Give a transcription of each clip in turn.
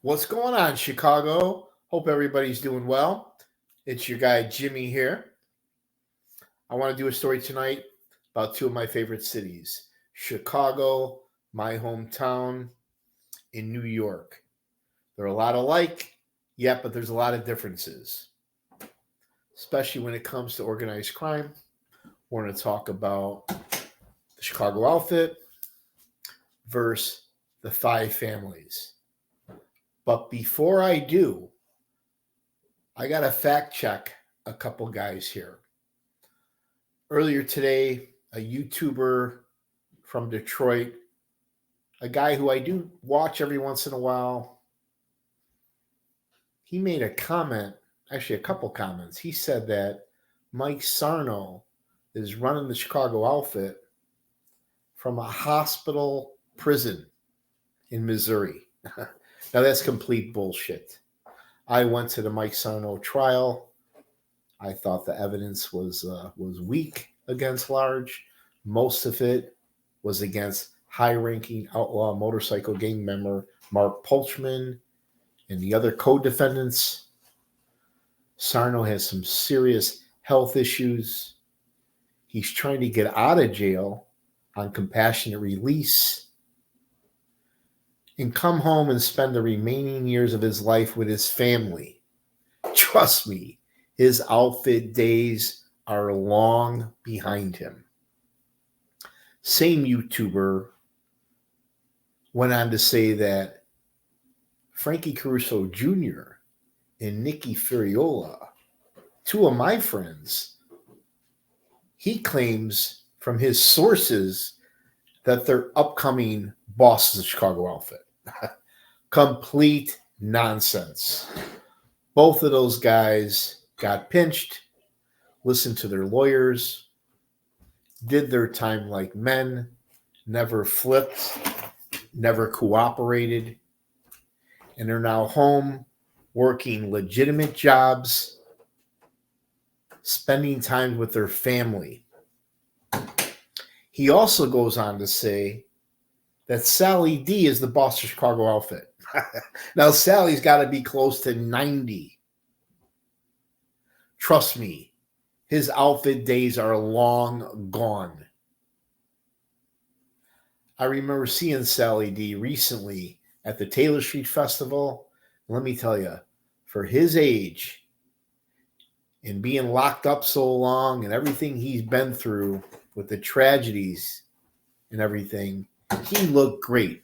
What's going on, Chicago? Hope everybody's doing well. It's your guy, Jimmy, here. I want to do a story tonight about two of my favorite cities, Chicago, my hometown, in New York. They're a lot alike, yeah, but there's a lot of differences, especially when it comes to organized crime. We're going to talk about the Chicago outfit versus the five families. But before I do, I got to fact check a couple guys here. Earlier today, a YouTuber from Detroit, a guy who I do watch every once in a while, he made a comment, actually a couple comments. He said that Mike Sarno is running the Chicago outfit from a hospital prison in Missouri. Now that's complete bullshit. I went to the Mike Sarno trial. I thought the evidence was weak against Large. Most of it was against high-ranking outlaw motorcycle gang member Mark Pulchman and the other co-defendants. Sarno has some serious health issues. He's trying to get out of jail on compassionate release and come home and spend the remaining years of his life with his family. Trust me, his outfit days are long behind him. Same YouTuber went on to say that Frankie Caruso Jr. and Nicky Ferriola, two of my friends, he claims from his sources that they're upcoming bosses of Chicago outfit. Complete nonsense. Both of those guys got pinched, listened to their lawyers, did their time like men, never flipped, never cooperated, and are now home working legitimate jobs, spending time with their family. He also goes on to say that Sally D is the boss of Chicago outfit. Now, Sally's got to be close to 90. Trust me, his outfit days are long gone. I remember seeing Sally D recently at the Taylor Street Festival. Let me tell you, for his age and being locked up so long and everything he's been through with the tragedies and everything, he looked great.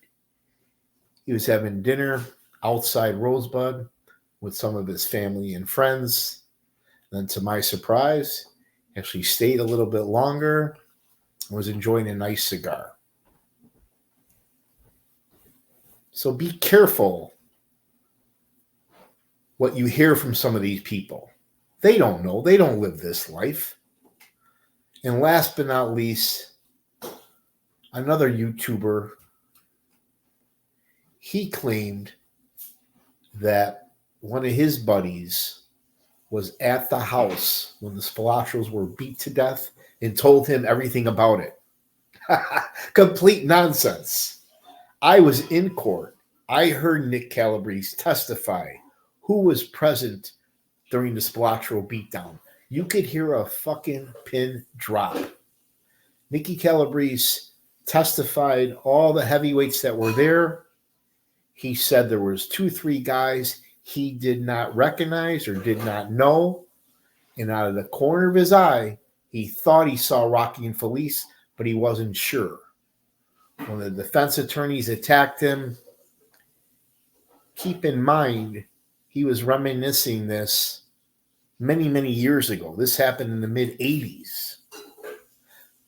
He was having dinner outside Rosebud with some of his family and friends. Then, to my surprise, actually stayed a little bit longer and was enjoying a nice cigar. So be careful what you hear from some of these people. They don't know. They don't live this life. And last but not least, another YouTuber, he claimed that one of his buddies was at the house when the Spilotros were beat to death and told him everything about it. Complete nonsense. I was in court. I heard Nick Calabrese testify who was present during the Spilotro beatdown. You could hear a fucking pin drop. Nicky Calabrese testified all the heavyweights that were there. He said there was 2-3 guys he did not recognize or did not know. And out of the corner of his eye, he thought he saw Rocky and Felice, but he wasn't sure. When the defense attorneys attacked him, keep in mind, he was reminiscing this many, many years ago. This happened in the mid-'80s.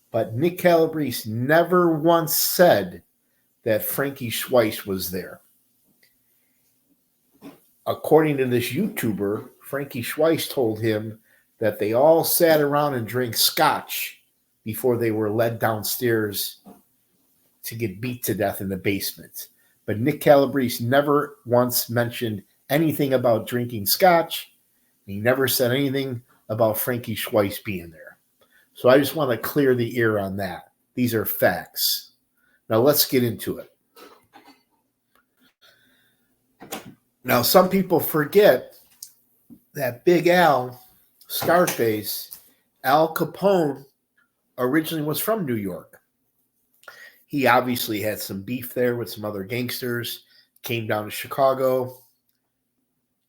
But Nick Calabrese never once said that Frankie Schweiss was there. According to this YouTuber, Frankie Schweiss told him that they all sat around and drank scotch before they were led downstairs to get beat to death in the basement. But Nick Calabrese never once mentioned anything about drinking scotch. He never said anything about Frankie Schweiss being there. So I just want to clear the air on that. These are facts. Now let's get into it. Now, some people forget that Big Al, Scarface, Al Capone, originally was from New York. He obviously had some beef there with some other gangsters, came down to Chicago,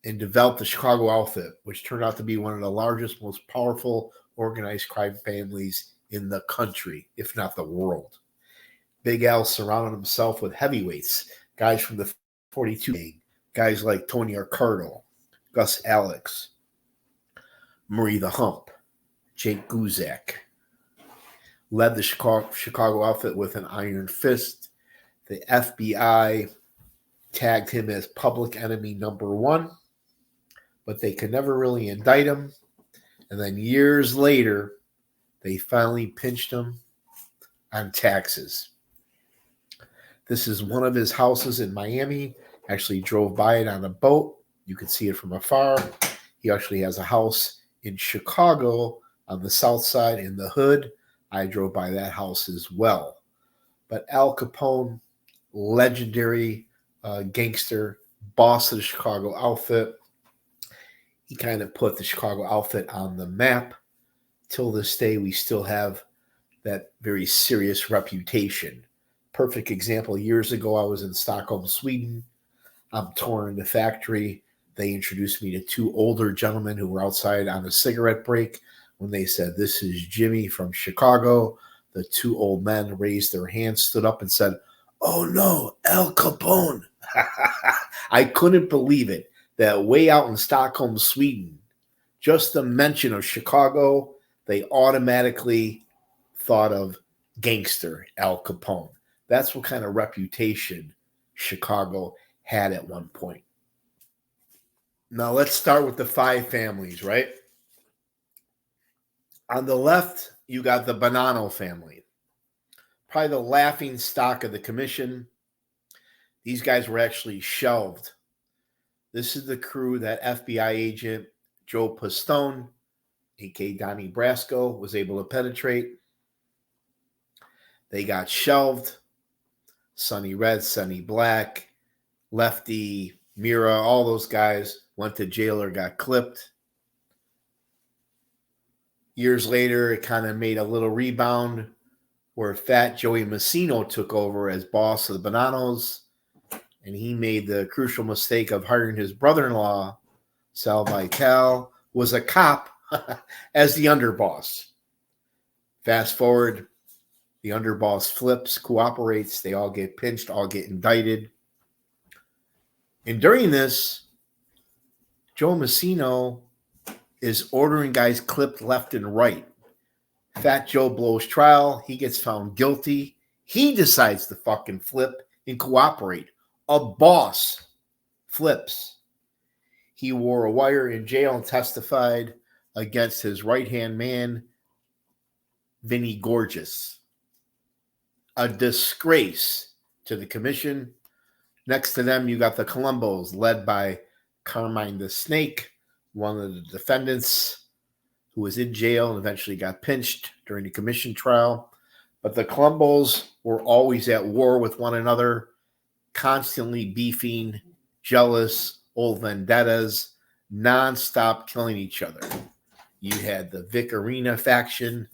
and developed the Chicago outfit, which turned out to be one of the largest, most powerful organized crime families in the country, if not the world. Big Al surrounded himself with heavyweights, guys from the 42 gang, guys like Tony Arcardo, Gus Alex, Murray the Hump, Jake Guzak. Led the Chicago outfit with an iron fist. The FBI tagged him as public enemy number one, but they could never really indict him. And then years later, they finally pinched him on taxes. This is one of his houses in Miami. Actually drove by it on a boat. You could see it from afar. He actually has a house in Chicago on the south side in the hood. I drove by that house as well. But Al Capone, legendary gangster, boss of the Chicago outfit. He kind of put the Chicago outfit on the map. Till this day, we still have that very serious reputation. Perfect example, years ago, I was in Stockholm, Sweden. I'm touring the factory. They introduced me to two older gentlemen who were outside on a cigarette break. When they said, "This is Jimmy from Chicago," the two old men raised their hands, stood up, and said, "Oh no, Al Capone." I couldn't believe it that way out in Stockholm, Sweden, just the mention of Chicago, they automatically thought of gangster Al Capone. That's what kind of reputation Chicago had at one point. Now let's start with the five families, right? On the left, you got the Bonanno family. Probably the laughing stock of the commission. These guys were actually shelved. This is the crew that FBI agent Joe Pistone, a.k.a. Donnie Brasco, was able to penetrate. They got shelved. Sonny Red, Sonny Black, Lefty, Mira, all those guys went to jail or got clipped. Years later, it kind of made a little rebound where Fat Joey Massino took over as boss of the Bonannos, and he made the crucial mistake of hiring his brother-in-law, Sal Vitale, who was a cop, as the underboss. Fast forward, the underboss flips, cooperates, they all get pinched, all get indicted. And during this, Joe Massino is ordering guys clipped left and right. Fat Joe blows trial. He gets found guilty. He decides to fucking flip and cooperate. A boss flips. He wore a wire in jail and testified against his right-hand man, Vinny Gorgeous. A disgrace to the commission. Next to them, you got the Colombos, led by Carmine the Snake, one of the defendants who was in jail and eventually got pinched during the commission trial. But the Colombos were always at war with one another, constantly beefing, jealous, old vendettas, nonstop killing each other. You had the Vic Arena faction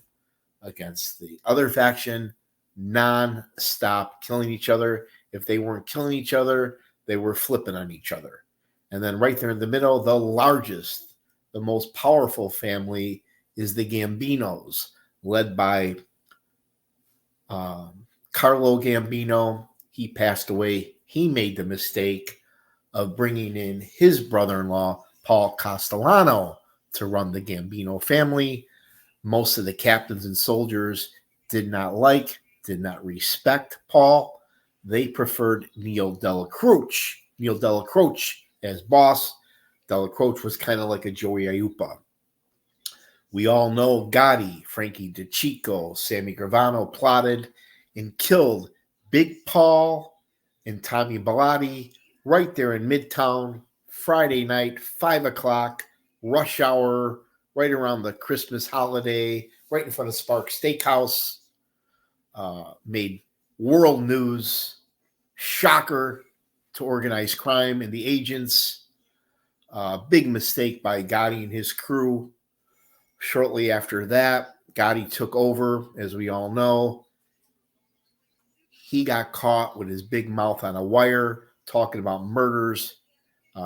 against the other faction, non-stop killing each other. If they weren't killing each other, they were flipping on each other. And then right there in the middle, the largest, the most powerful family is the Gambinos, led by Carlo Gambino. He passed away. He made the mistake of bringing in his brother-in-law, Paul Castellano, to run the Gambino family. Most of the captains and soldiers did not respect Paul. They preferred Neil Delacroce as boss. Delacroce was kind of like a Joey Aiuppa. We all know Gotti, Frankie DeCicco, Sammy Gravano plotted and killed Big Paul and Tommy Bellotti right there in Midtown, Friday night, 5 o'clock, rush hour, right around the Christmas holiday, right in front of Spark Steakhouse. Made world news. Shocker to organized crime and the agents. Big mistake by Gotti and his crew. Shortly after that, Gotti took over, as we all know. He got caught with his big mouth on a wire talking about murders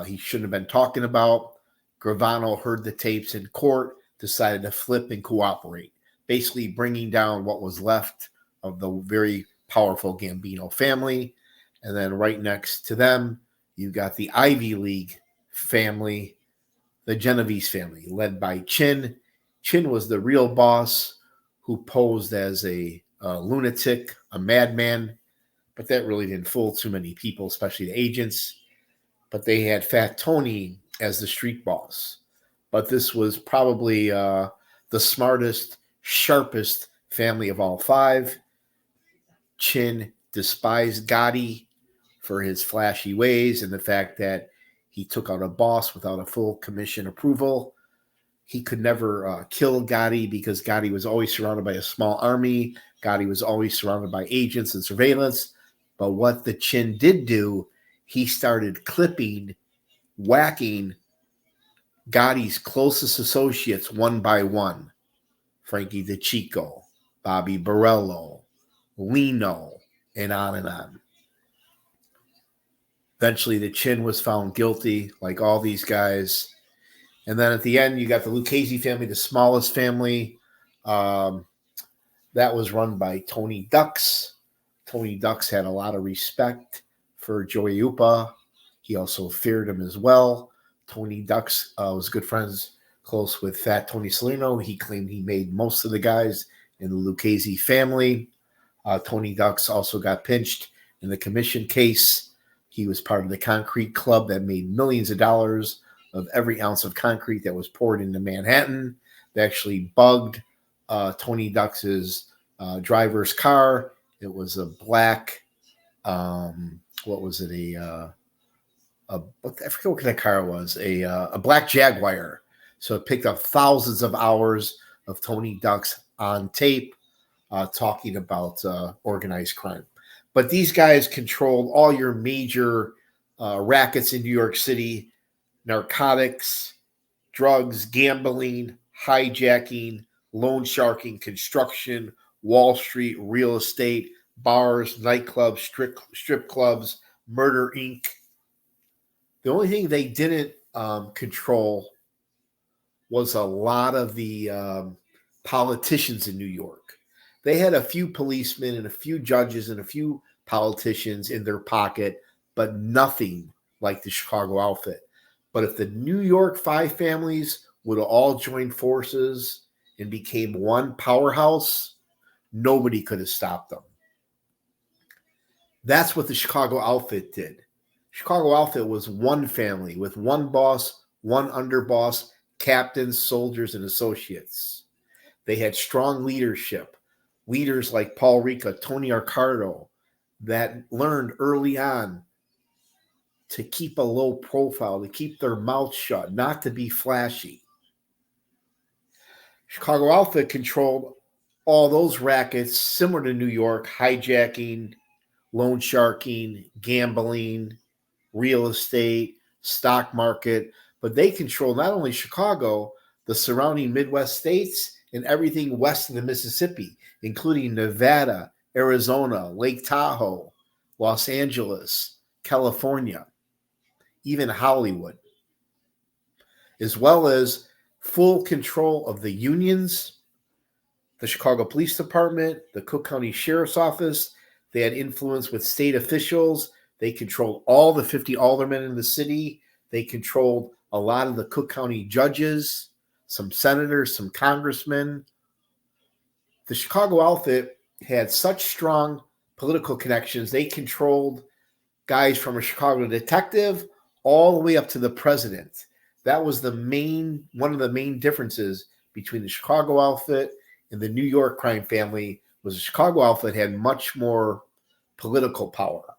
he shouldn't have been talking about. Gravano heard the tapes in court, decided to flip and cooperate, basically bringing down what was left of the very powerful Gambino family. And then right next to them, you got the Ivy League family, the Genovese family, led by Chin. Chin was the real boss who posed as a lunatic, a madman, but that really didn't fool too many people, especially the agents. But they had Fat Tony as the street boss. But this was probably the smartest, sharpest family of all five. Chin despised Gotti for his flashy ways and the fact that he took out a boss without a full commission approval. He could never kill Gotti because Gotti was always surrounded by a small army. Gotti was always surrounded by agents and surveillance. But what the Chin did do, he started clipping, whacking Gotti's closest associates one by one. Frankie DeChico, Bobby Borello, Lino, and on and on. Eventually, the Chin was found guilty, like all these guys. And then at the end, you got the Lucchese family, the smallest family. That was run by Tony Ducks. Tony Ducks had a lot of respect for Joey Upa. He also feared him as well. Tony Ducks was good friends, close with Fat Tony Salerno. He claimed he made most of the guys in the Lucchese family. Tony Ducks also got pinched in the commission case. He was part of the concrete club that made millions of dollars of every ounce of concrete that was poured into Manhattan. They actually bugged Tony Ducks's driver's car. It was a black, what was it? I forget what kind of car it was. A black Jaguar. So it picked up thousands of hours of Tony Ducks on tape talking about organized crime. But these guys controlled all your major rackets in New York City: narcotics, drugs, gambling, hijacking, loan sharking, construction, Wall Street, real estate, bars, nightclubs, strip clubs, Murder Inc. The only thing they didn't control was a lot of the politicians in New York. They had a few policemen and a few judges and a few politicians in their pocket, but nothing like the Chicago outfit. But if the New York five families would have all joined forces and became one powerhouse, nobody could have stopped them. That's what the Chicago outfit did. Chicago outfit was one family with one boss, one underboss, captains, soldiers, and associates. They had strong leadership. Leaders like Paul Ricca, Tony Accardo, that learned early on to keep a low profile, to keep their mouth shut, not to be flashy. Chicago outfit controlled all those rackets similar to New York: hijacking, loan sharking, gambling, real estate, stock market. But they control not only Chicago, the surrounding Midwest states, and everything west of the Mississippi, including Nevada, Arizona, Lake Tahoe, Los Angeles, California, even Hollywood, as well as full control of the unions, the Chicago Police Department, the Cook County Sheriff's Office. They had influence with state officials. They controlled all the 50 aldermen in the city. They controlled a lot of the Cook County judges, some senators, some congressmen. The Chicago outfit had such strong political connections. They controlled guys from a Chicago detective all the way up to the president. That was one of the main differences between the Chicago outfit and the New York crime family. Was the Chicago outfit had much more political power.